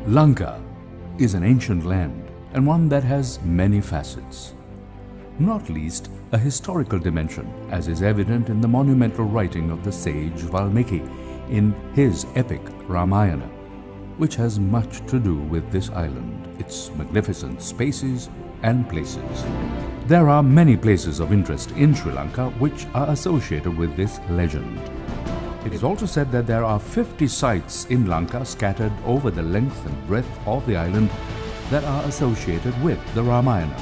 Lanka is an ancient land and one that has many facets, not least a historical dimension, as is evident in the monumental writing of the sage Valmiki in his epic Ramayana, which has much to do with this island, its magnificent spaces and places. There are many places of interest in Sri Lanka which are associated with this legend. It is also said that there are 50 sites in Lanka scattered over the length and breadth of the island that are associated with the Ramayana.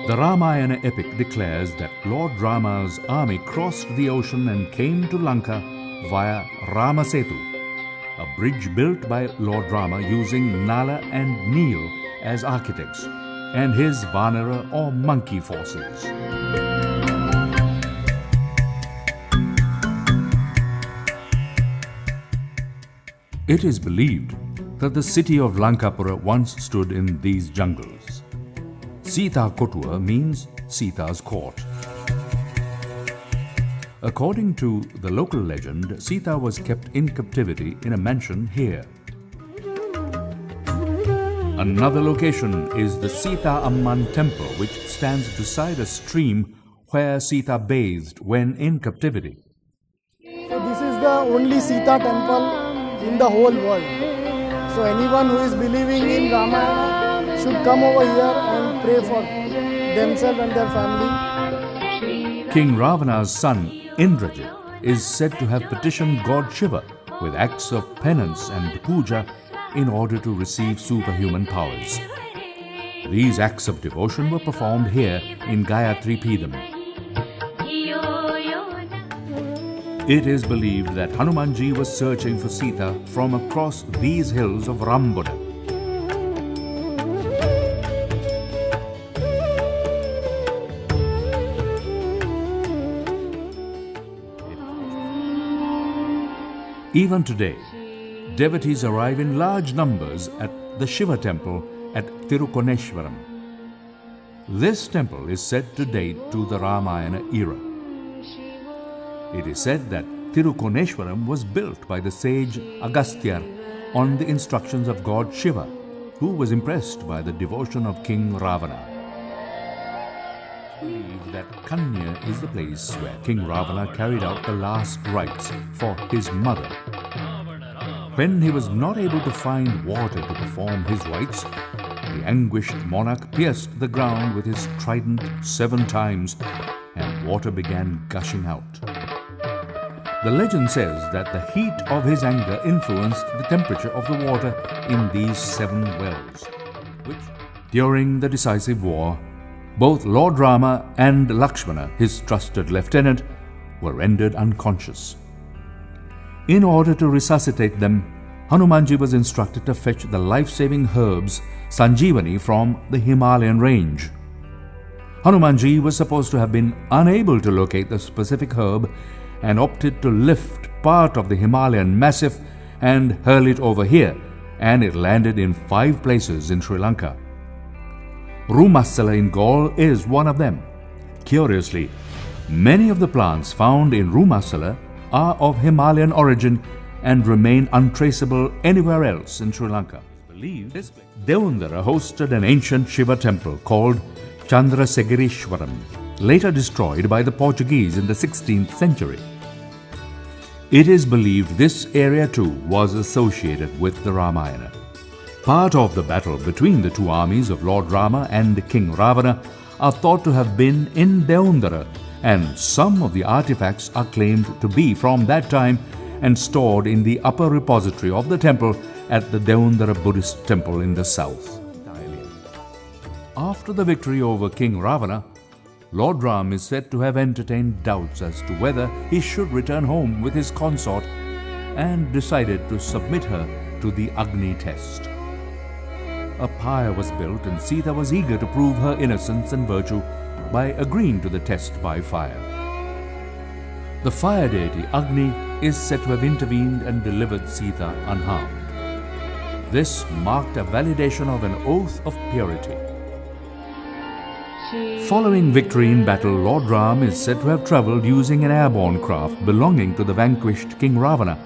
The Ramayana epic declares that Lord Rama's army crossed the ocean and came to Lanka via Ramasetu, a bridge built by Lord Rama using Nala and Neel as architects, and his Vanara or monkey forces. It is believed that the city of Lankapura once stood in these jungles. Sita Kotua means Sita's court. According to the local legend, Sita was kept in captivity in a mansion here. Another location is the Sita Amman temple, which stands beside a stream where Sita bathed when in captivity. So this is the only Sita temple in the whole world. So anyone who is believing in Ramayana should come over here and pray for themselves and their family. King Ravana's son Indrajit is said to have petitioned God Shiva with acts of penance and puja in order to receive superhuman powers. These acts of devotion were performed here in Gayatri Peedam. It is believed that Hanumanji was searching for Sita from across these hills of Rambuda. Even today, devotees arrive in large numbers at the Shiva temple at Tirukoneshwaram. This temple is said to date to the Ramayana era. It is said that Tirukoneshwaram was built by the sage Agastya on the instructions of God Shiva, who was impressed by the devotion of King Ravana. We believe that Kanya is the place where King Ravana carried out the last rites for his mother. When he was not able to find water to perform his rites, the anguished monarch pierced the ground with his trident 7 times, and water began gushing out. The legend says that the heat of his anger influenced the temperature of the water in these 7 wells, which, during the decisive war, both Lord Rama and Lakshmana, his trusted lieutenant, were rendered unconscious. In order to resuscitate them, Hanumanji was instructed to fetch the life-saving herbs Sanjeevani from the Himalayan range. Hanumanji was supposed to have been unable to locate the specific herb and opted to lift part of the Himalayan massif and hurl it over here, and it landed in 5 places in Sri Lanka. Rumasala in Gaul is one of them. Curiously, many of the plants found in Rumasala are of Himalayan origin and remain untraceable anywhere else in Sri Lanka. Believed Devundara hosted an ancient Shiva temple called Chandrasegareshwaram, later destroyed by the Portuguese in the 16th century. It is believed this area too was associated with the Ramayana. Part of the battle between the 2 armies of Lord Rama and King Ravana are thought to have been in Devundara, and some of the artifacts are claimed to be from that time and stored in the upper repository of the temple at the Devundara Buddhist temple in the south. After the victory over King Ravana, Lord Ram is said to have entertained doubts as to whether he should return home with his consort and decided to submit her to the Agni test. A pyre was built and Sita was eager to prove her innocence and virtue by agreeing to the test by fire. The fire deity Agni is said to have intervened and delivered Sita unharmed. This marked a validation of an oath of purity. Following victory in battle, Lord Ram is said to have travelled using an airborne craft belonging to the vanquished King Ravana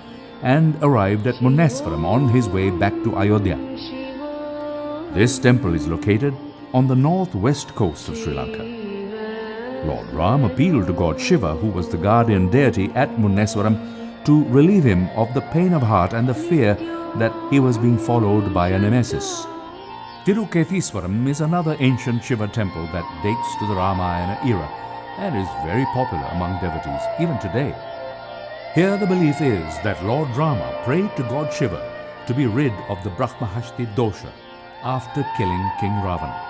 and arrived at Muneswaram on his way back to Ayodhya. This temple is located on the northwest coast of Sri Lanka. Lord Ram appealed to God Shiva, who was the guardian deity at Muneswaram, to relieve him of the pain of heart and the fear that he was being followed by a nemesis. Tiruketiswaram is another ancient Shiva temple that dates to the Ramayana era and is very popular among devotees even today. Here the belief is that Lord Rama prayed to God Shiva to be rid of the Brahmahasti dosha after killing King Ravana.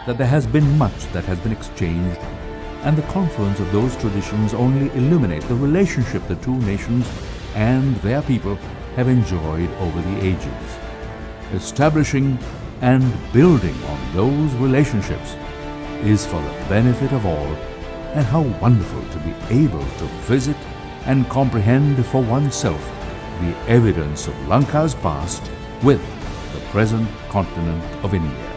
That there has been much that has been exchanged, and the confluence of those traditions only illuminate the relationship the two nations and their people have enjoyed over the ages. Establishing and building on those relationships is for the benefit of all, and how wonderful to be able to visit and comprehend for oneself the evidence of Lanka's past with the present continent of India.